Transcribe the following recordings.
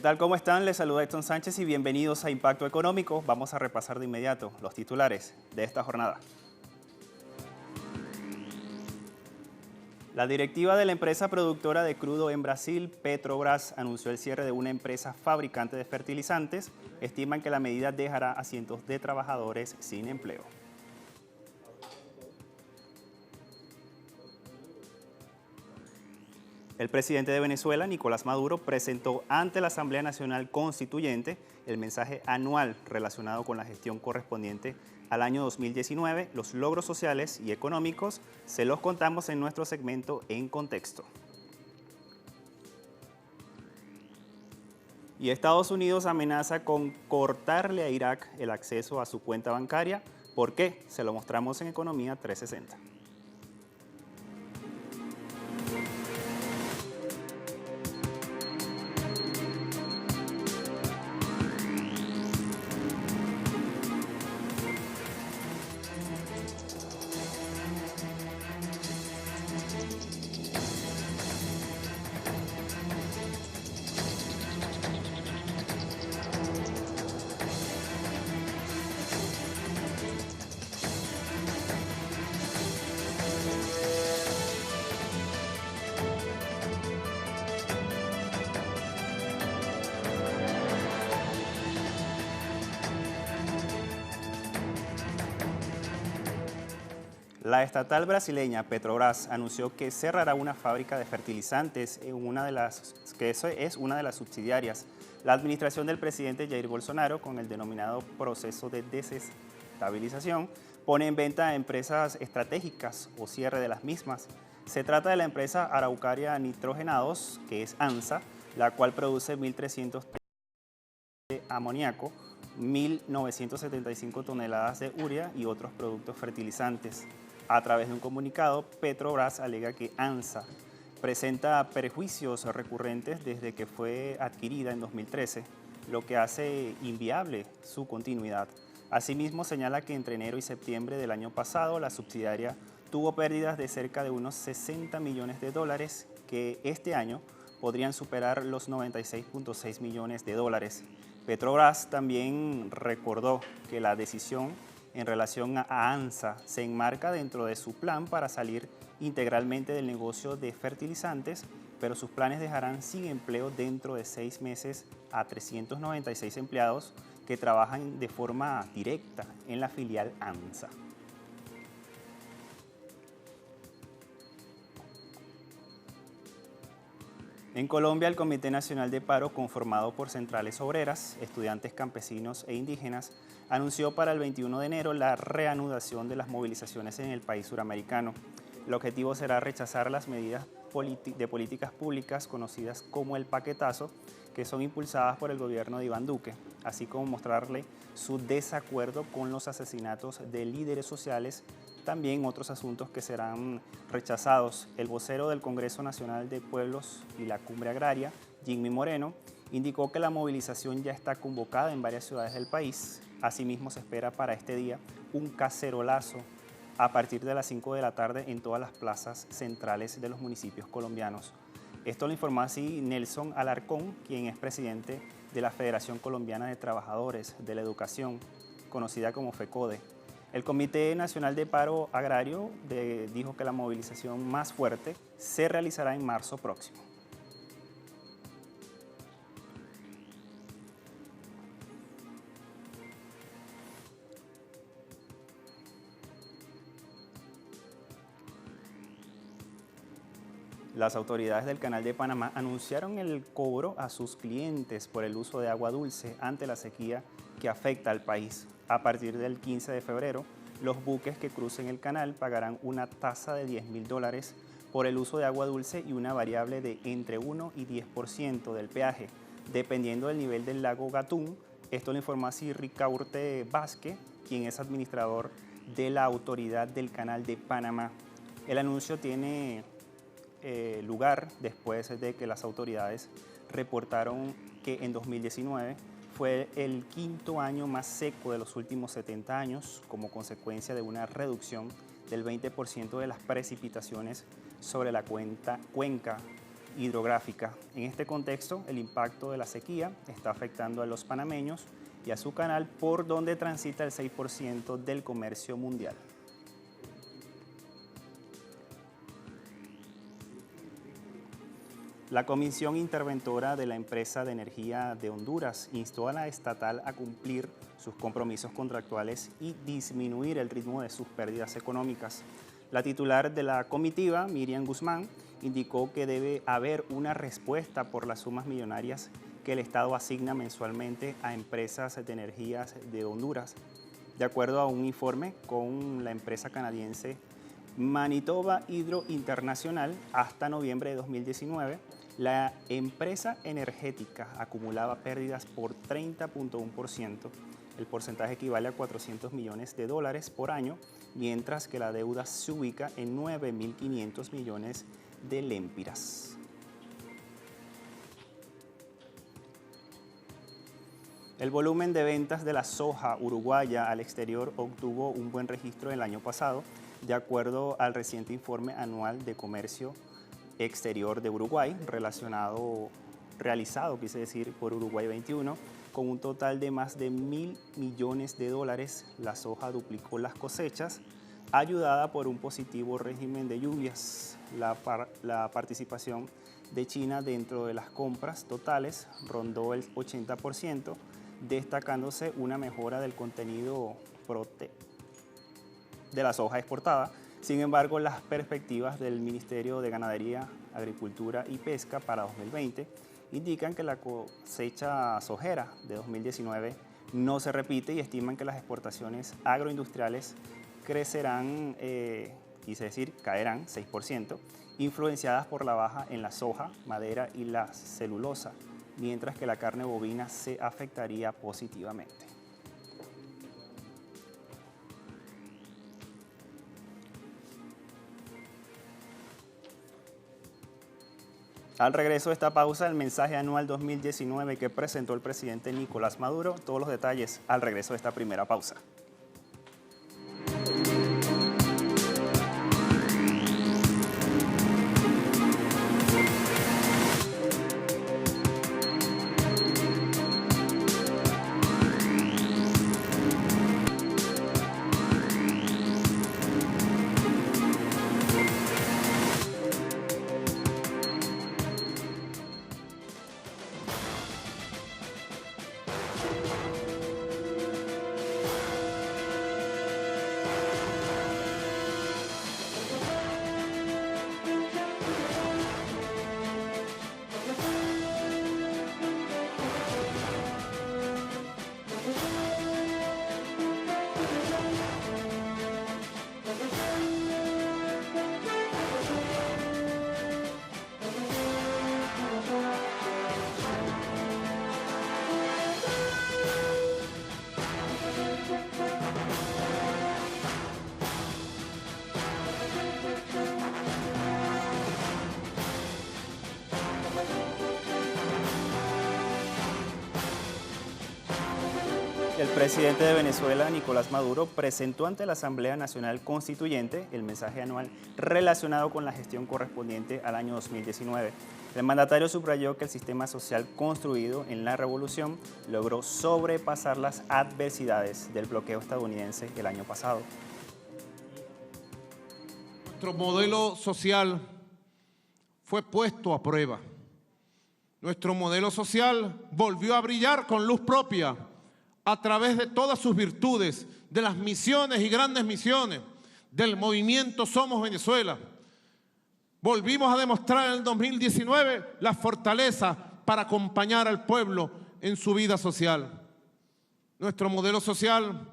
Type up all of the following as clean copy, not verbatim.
tal? ¿Cómo están? Les saluda Edson Sánchez y bienvenidos a Impacto Económico. Vamos a repasar de inmediato los titulares de esta jornada. La directiva de la empresa productora de crudo en Brasil, Petrobras, anunció el cierre de una empresa fabricante de fertilizantes. Estiman que la medida dejará a cientos de trabajadores sin empleo. El presidente de Venezuela, Nicolás Maduro, presentó ante la Asamblea Nacional Constituyente el mensaje anual relacionado con la gestión correspondiente al año 2019. Los logros sociales y económicos se los contamos en nuestro segmento En Contexto. Y Estados Unidos amenaza con cortarle a Irak el acceso a su cuenta bancaria. ¿Por qué? Se lo mostramos en Economía 360. La estatal brasileña Petrobras anunció que cerrará una fábrica de fertilizantes es una de las subsidiarias. La administración del presidente Jair Bolsonaro, con el denominado proceso de desestabilización, pone en venta a empresas estratégicas o cierre de las mismas. Se trata de la empresa Araucaria Nitrogenados, que es ANSA, la cual produce 1.300 de amoníaco, 1.975 toneladas de urea y otros productos fertilizantes. A través de un comunicado, Petrobras alega que ANSA presenta perjuicios recurrentes desde que fue adquirida en 2013, lo que hace inviable su continuidad. Asimismo, señala que entre enero y septiembre del año pasado, la subsidiaria tuvo pérdidas de cerca de unos 60 millones de dólares, que este año podrían superar los 96.6 millones de dólares. Petrobras también recordó que la decisión en relación a ANSA se enmarca dentro de su plan para salir integralmente del negocio de fertilizantes, pero sus planes dejarán sin empleo dentro de 6 meses a 396 empleados que trabajan de forma directa en la filial ANSA. En Colombia, el Comité Nacional de Paro, conformado por centrales obreras, estudiantes campesinos e indígenas, anunció para el 21 de enero la reanudación de las movilizaciones en el país suramericano. El objetivo será rechazar las medidas de políticas públicas conocidas como el paquetazo, que son impulsadas por el gobierno de Iván Duque, así como mostrarle su desacuerdo con los asesinatos de líderes sociales, también otros asuntos que serán rechazados. El vocero del Congreso Nacional de Pueblos y la Cumbre Agraria, Jimmy Moreno, indicó que la movilización ya está convocada en varias ciudades del país. Asimismo, se espera para este día un cacerolazo a partir de las 5 de la tarde en todas las plazas centrales de los municipios colombianos. Esto lo informó así Nelson Alarcón, quien es presidente de la Federación Colombiana de Trabajadores de la Educación, conocida como FECODE. El Comité Nacional de Paro Agrario dijo que la movilización más fuerte se realizará en marzo próximo. Las autoridades del Canal de Panamá anunciaron el cobro a sus clientes por el uso de agua dulce ante la sequía que afecta al país. A partir del 15 de febrero, los buques que crucen el canal pagarán una tasa de $10.000 por el uso de agua dulce y una variable de entre 1 y 10% del peaje, dependiendo del nivel del lago Gatún. Esto lo informó así Ricaurte Vázquez, quien es administrador de la Autoridad del Canal de Panamá. El anuncio tiene lugar después de que las autoridades reportaron que en 2019 fue el quinto año más seco de los últimos 70 años, como consecuencia de una reducción del 20% de las precipitaciones sobre la cuenca hidrográfica. En este contexto, el impacto de la sequía está afectando a los panameños y a su canal, por donde transita el 6% del comercio mundial. La Comisión Interventora de la Empresa de Energía de Honduras instó a la estatal a cumplir sus compromisos contractuales y disminuir el ritmo de sus pérdidas económicas. La titular de la comitiva, Miriam Guzmán, indicó que debe haber una respuesta por las sumas millonarias que el Estado asigna mensualmente a empresas de energías de Honduras. De acuerdo a un informe con la empresa canadiense Manitoba Hydro International, hasta noviembre de 2019, la empresa energética acumulaba pérdidas por 30.1%. El porcentaje equivale a 400 millones de dólares por año, mientras que la deuda se ubica en 9.500 millones de lempiras. El volumen de ventas de la soja uruguaya al exterior obtuvo un buen registro el año pasado, de acuerdo al reciente informe anual de comercio exterior de Uruguay, realizado por Uruguay 21, con un total de más de 1.000 millones de dólares. La soja duplicó las cosechas, ayudada por un positivo régimen de lluvias. La participación de China dentro de las compras totales rondó el 80%, destacándose una mejora del contenido de la soja exportada. Sin embargo, las perspectivas del Ministerio de Ganadería, Agricultura y Pesca para 2020 indican que la cosecha sojera de 2019 no se repite y estiman que las exportaciones agroindustriales crecerán, caerán 6%, influenciadas por la baja en la soja, madera y la celulosa, mientras que la carne bovina se afectaría positivamente. Al regreso de esta pausa, el mensaje anual 2019 que presentó el presidente Nicolás Maduro. Todos los detalles al regreso de esta primera pausa. El presidente de Venezuela, Nicolás Maduro, presentó ante la Asamblea Nacional Constituyente el mensaje anual relacionado con la gestión correspondiente al año 2019. El mandatario subrayó que el sistema social construido en la revolución logró sobrepasar las adversidades del bloqueo estadounidense el año pasado. Nuestro modelo social fue puesto a prueba. Nuestro modelo social volvió a brillar con luz propia a través de todas sus virtudes, de las misiones y grandes misiones del movimiento Somos Venezuela. Volvimos a demostrar en el 2019 la fortaleza para acompañar al pueblo en su vida social. Nuestro modelo social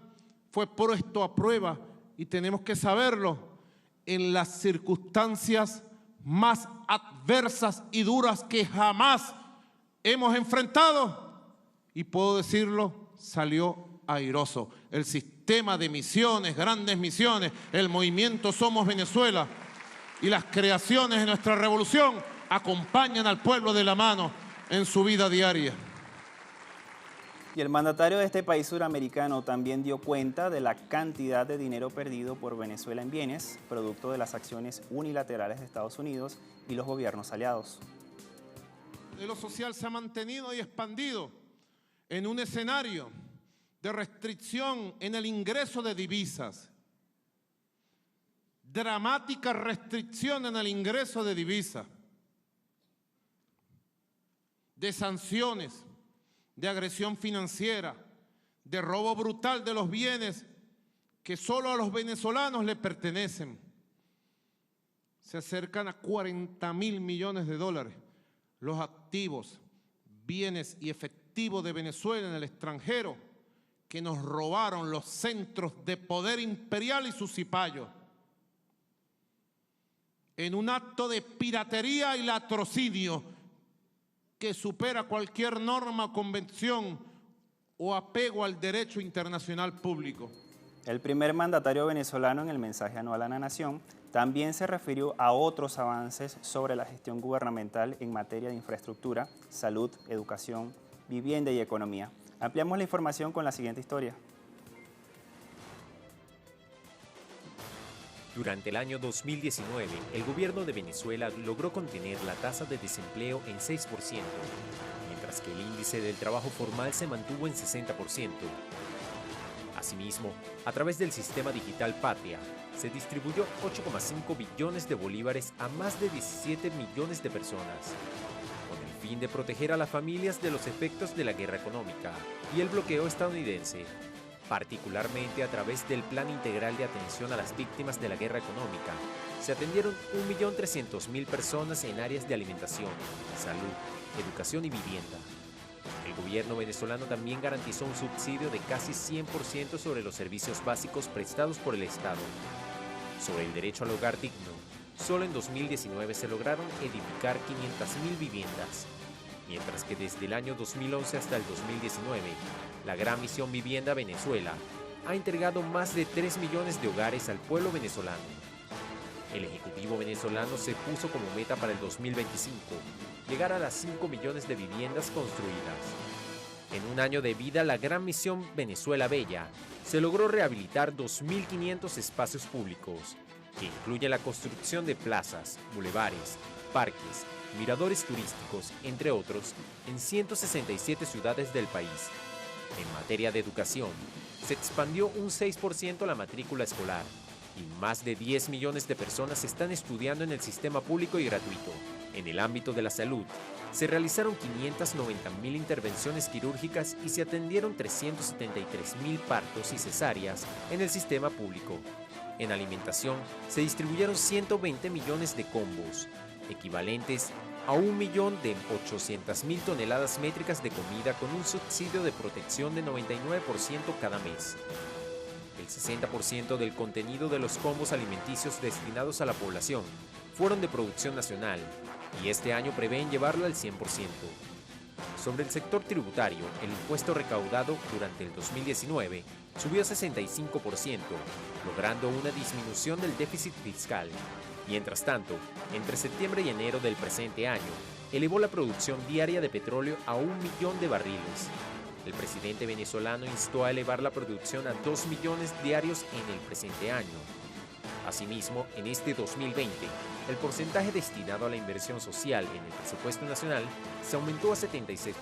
fue puesto a prueba y tenemos que saberlo en las circunstancias más adversas y duras que jamás hemos enfrentado, y puedo decirlo, salió airoso. El sistema de misiones, grandes misiones, el movimiento Somos Venezuela y las creaciones de nuestra revolución acompañan al pueblo de la mano en su vida diaria. Y el mandatario de este país suramericano también dio cuenta de la cantidad de dinero perdido por Venezuela en bienes, producto de las acciones unilaterales de Estados Unidos y los gobiernos aliados. modelo social se ha mantenido y expandido en un escenario de restricción en el ingreso de divisas, dramática restricción en el ingreso de divisas, de sanciones, de agresión financiera, de robo brutal de los bienes que solo a los venezolanos le pertenecen. Se acercan a 40.000 millones de dólares los activos, bienes y efectivos de Venezuela en el extranjero que nos robaron los centros de poder imperial y sus cipayos en un acto de piratería y latrocinio que supera cualquier norma, convención o apego al derecho internacional público. El primer mandatario venezolano en el mensaje anual a la nación también se refirió a otros avances sobre la gestión gubernamental en materia de infraestructura, salud, educación, vivienda y economía. Ampliamos la información con la siguiente historia. Durante el año 2019, el gobierno de Venezuela logró contener la tasa de desempleo en 6%, mientras que el índice del trabajo formal se mantuvo en 60%. Asimismo, a través del sistema digital Patria, se distribuyó 8,5 billones de bolívares a más de 17 millones de personas, con el fin de proteger a las familias de los efectos de la guerra económica y el bloqueo estadounidense, particularmente a través del Plan Integral de Atención a las Víctimas de la Guerra Económica. Se atendieron 1.300.000 personas en áreas de alimentación, salud, educación y vivienda. El gobierno venezolano también garantizó un subsidio de casi 100% sobre los servicios básicos prestados por el Estado. Sobre el derecho al hogar digno, solo en 2019 se lograron edificar 500.000 viviendas, mientras que desde el año 2011 hasta el 2019, la Gran Misión Vivienda Venezuela ha entregado más de 3 millones de hogares al pueblo venezolano. El Ejecutivo venezolano se puso como meta para el 2025 llegar a las 5 millones de viviendas construidas. En un año de vida, la Gran Misión Venezuela Bella se logró rehabilitar 2.500 espacios públicos, que incluyen la construcción de plazas, bulevares, parques, miradores turísticos, entre otros, en 167 ciudades del país. En materia de educación, se expandió un 6% la matrícula escolar y más de 10 millones de personas están estudiando en el sistema público y gratuito. En el ámbito de la salud, se realizaron 590.000 intervenciones quirúrgicas y se atendieron 373.000 partos y cesáreas en el sistema público. En alimentación, se distribuyeron 120 millones de combos, equivalentes a 1.800.000 toneladas métricas de comida con un subsidio de protección de 99% cada mes. El 60% del contenido de los combos alimenticios destinados a la población fueron de producción nacional y este año prevén llevarlo al 100%. Sobre el sector tributario, el impuesto recaudado durante el 2019 subió 65%, logrando una disminución del déficit fiscal. Mientras tanto, entre septiembre y enero del presente año, elevó la producción diaria de petróleo a 1 millón de barriles. El presidente venezolano instó a elevar la producción a 2 millones diarios en el presente año. Asimismo, en este 2020, el porcentaje destinado a la inversión social en el presupuesto nacional se aumentó a 76%.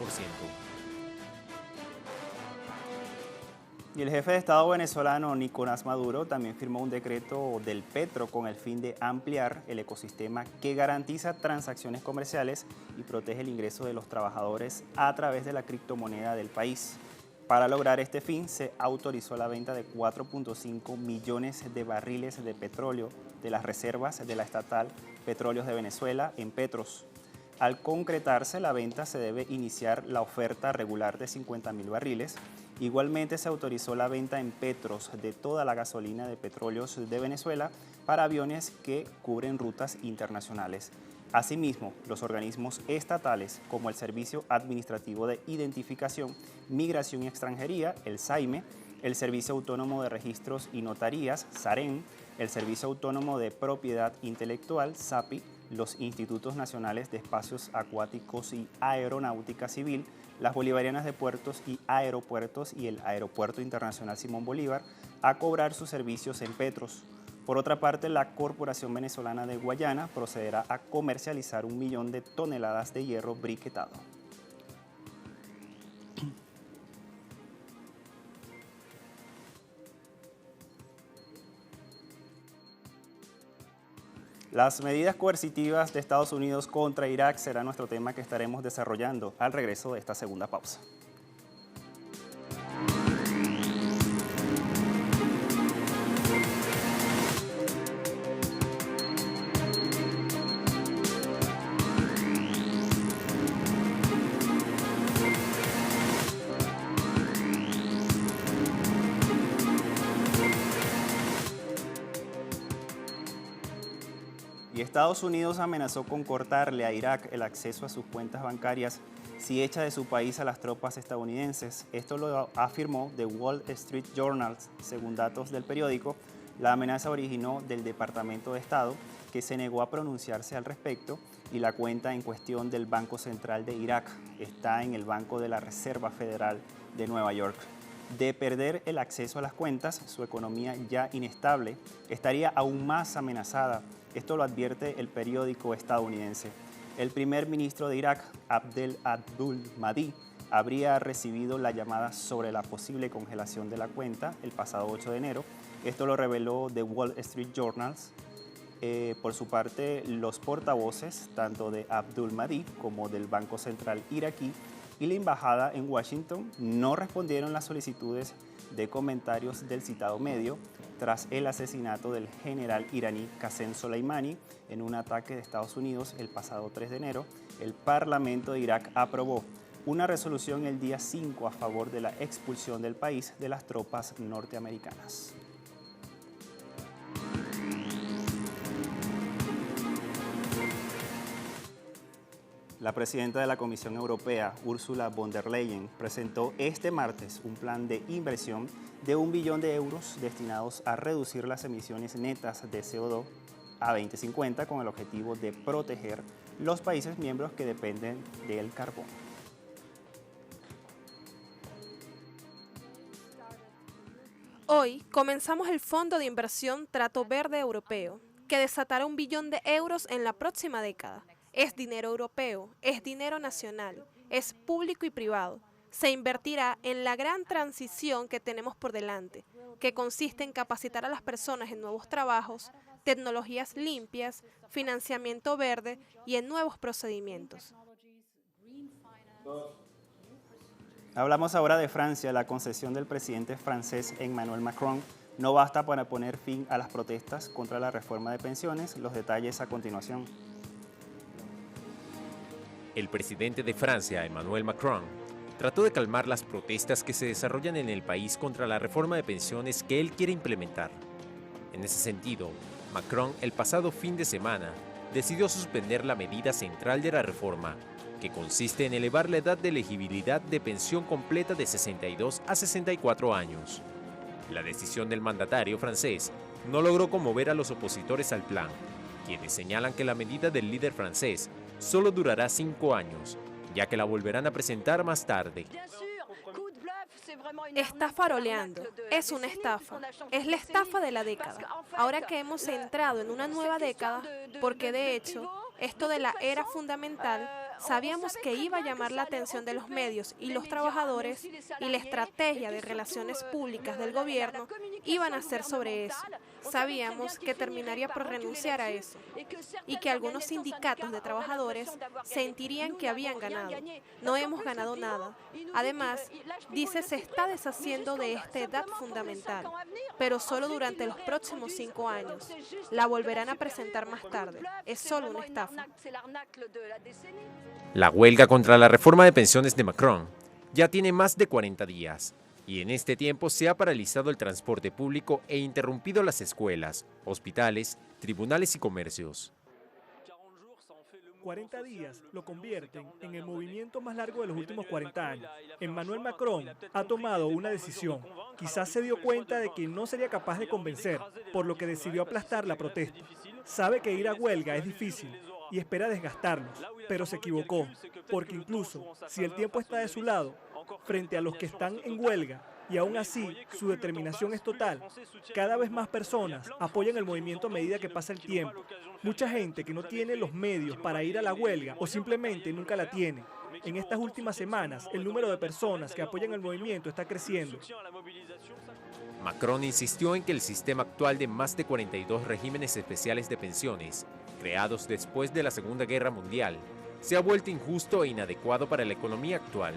Y el jefe de Estado venezolano, Nicolás Maduro, también firmó un decreto del Petro con el fin de ampliar el ecosistema que garantiza transacciones comerciales y protege el ingreso de los trabajadores a través de la criptomoneda del país. Para lograr este fin, se autorizó la venta de 4.5 millones de barriles de petróleo de las reservas de la estatal Petróleos de Venezuela en Petros. Al concretarse la venta, se debe iniciar la oferta regular de 50.000 barriles. Igualmente se autorizó la venta en Petros de toda la gasolina de Petróleos de Venezuela para aviones que cubren rutas internacionales. Asimismo, los organismos estatales como el Servicio Administrativo de Identificación, Migración y Extranjería, el SAIME, el Servicio Autónomo de Registros y Notarías, SAREN, el Servicio Autónomo de Propiedad Intelectual, SAPI, los Institutos Nacionales de Espacios Acuáticos y Aeronáutica Civil, las Bolivarianas de Puertos y Aeropuertos y el Aeropuerto Internacional Simón Bolívar a cobrar sus servicios en Petros. Por otra parte, la Corporación Venezolana de Guayana procederá a comercializar 1 millón de toneladas de hierro briquetado. Las medidas coercitivas de Estados Unidos contra Irak será nuestro tema que estaremos desarrollando al regreso de esta segunda pausa. Y Estados Unidos amenazó con cortarle a Irak el acceso a sus cuentas bancarias si echa de su país a las tropas estadounidenses. Esto lo afirmó The Wall Street Journal. Según datos del periódico, la amenaza originó del Departamento de Estado, que se negó a pronunciarse al respecto, y la cuenta en cuestión del Banco Central de Irak está en el Banco de la Reserva Federal de Nueva York. De perder el acceso a las cuentas, su economía ya inestable estaría aún más amenazada. Esto lo advierte el periódico estadounidense. El primer ministro de Irak, Abdel Mahdi, habría recibido la llamada sobre la posible congelación de la cuenta el pasado 8 de enero. Esto lo reveló The Wall Street Journal. Por su parte, los portavoces, tanto de Abdul Mahdi como del Banco Central iraquí y la embajada en Washington, no respondieron las solicitudes de comentarios del citado medio tras el asesinato del general iraní Qasem Soleimani en un ataque de Estados Unidos el pasado 3 de enero. El Parlamento de Irak aprobó una resolución el día 5 a favor de la expulsión del país de las tropas norteamericanas. La presidenta de la Comisión Europea, Ursula von der Leyen, presentó este martes un plan de inversión de 1 billón de euros destinados a reducir las emisiones netas de CO2 a 2050 con el objetivo de proteger los países miembros que dependen del carbón. Hoy comenzamos el Fondo de Inversión Trato Verde Europeo, que desatará 1 billón de euros en la próxima década. Es dinero europeo, es dinero nacional, es público y privado. Se invertirá en la gran transición que tenemos por delante, que consiste en capacitar a las personas en nuevos trabajos, tecnologías limpias, financiamiento verde y en nuevos procedimientos. Hablamos ahora de Francia. La concesión del presidente francés Emmanuel Macron no basta para poner fin a las protestas contra la reforma de pensiones. Los detalles a continuación. El presidente de Francia, Emmanuel Macron, trató de calmar las protestas que se desarrollan en el país contra la reforma de pensiones que él quiere implementar. En ese sentido, Macron el pasado fin de semana decidió suspender la medida central de la reforma, que consiste en elevar la edad de elegibilidad de pensión completa de 62 a 64 años. La decisión del mandatario francés no logró conmover a los opositores al plan, quienes señalan que la medida del líder francés solo durará 5 años, ya que la volverán a presentar más tarde. Está faroleando, es una estafa, es la estafa de la década. Ahora que hemos entrado en una nueva década, porque de hecho, esto de la era fundamental, sabíamos que iba a llamar la atención de los medios y los trabajadores, y la estrategia de relaciones públicas del gobierno iban a ser sobre eso. Sabíamos que terminaría por renunciar a eso y que algunos sindicatos de trabajadores sentirían que habían ganado. No hemos ganado nada. Además, dice se está deshaciendo de esta edad fundamental, pero solo durante los próximos 5 años. La volverán a presentar más tarde. Es solo una estafa. La huelga contra la reforma de pensiones de Macron ya tiene más de 40 días. Y en este tiempo se ha paralizado el transporte público e interrumpido las escuelas, hospitales, tribunales y comercios. 40 días lo convierten en el movimiento más largo de los últimos 40 años. Emmanuel Macron ha tomado una decisión. Quizás se dio cuenta de que no sería capaz de convencer, por lo que decidió aplastar la protesta. Sabe que ir a huelga es difícil y espera desgastarlos, pero se equivocó, porque incluso si el tiempo está de su lado, frente a los que están en huelga, Y aún así, su determinación es total. Cada vez más personas apoyan el movimiento a medida que pasa el tiempo. Mucha gente que no tiene los medios para ir a la huelga o simplemente nunca la tiene. En estas últimas semanas, el número de personas que apoyan el movimiento está creciendo. Macron insistió en que el sistema actual de más de 42 regímenes especiales de pensiones, creados después de la Segunda Guerra Mundial, se ha vuelto injusto e inadecuado para la economía actual,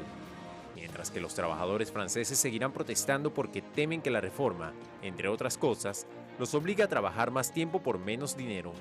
mientras que los trabajadores franceses seguirán protestando porque temen que la reforma, entre otras cosas, los obligue a trabajar más tiempo por menos dinero.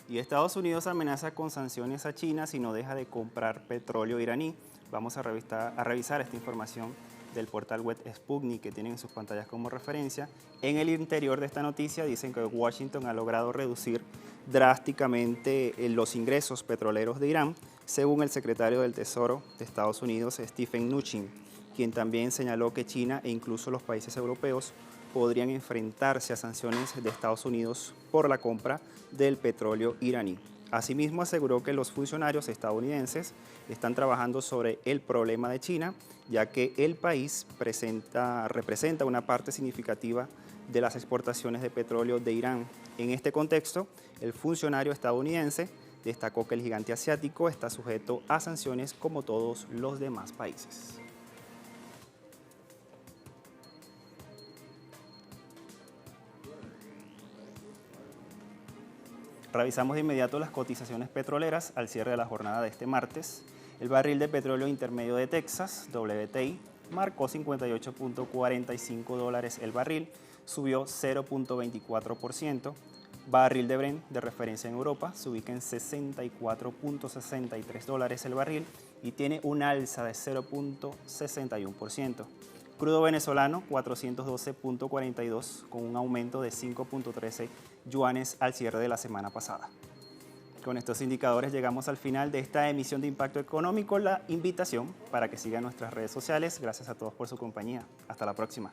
Y Estados Unidos amenaza con sanciones a China si no deja de comprar petróleo iraní. Vamos a revisar esta información del portal web Sputnik que tienen en sus pantallas como referencia. En el interior de esta noticia dicen que Washington ha logrado reducir drásticamente los ingresos petroleros de Irán, según el secretario del Tesoro de Estados Unidos, Stephen Mnuchin, quien también señaló que China e incluso los países europeos podrían enfrentarse a sanciones de Estados Unidos por la compra del petróleo iraní. Asimismo, aseguró que los funcionarios estadounidenses están trabajando sobre el problema de China, ya que el país representa una parte significativa de las exportaciones de petróleo de Irán. En este contexto, el funcionario estadounidense destacó que el gigante asiático está sujeto a sanciones como todos los demás países. Revisamos de inmediato las cotizaciones petroleras al cierre de la jornada de este martes. El barril de petróleo intermedio de Texas, WTI, marcó $58.45 el barril, subió 0.24%. Barril de Brent de referencia en Europa se ubica en $64.63 el barril y tiene un alza de 0.61%. Crudo venezolano, 412.42, con un aumento de 5.13 yuanes al cierre de la semana pasada. Con estos indicadores llegamos al final de esta emisión de Impacto Económico. La invitación para que sigan nuestras redes sociales. Gracias a todos por su compañía. Hasta la próxima.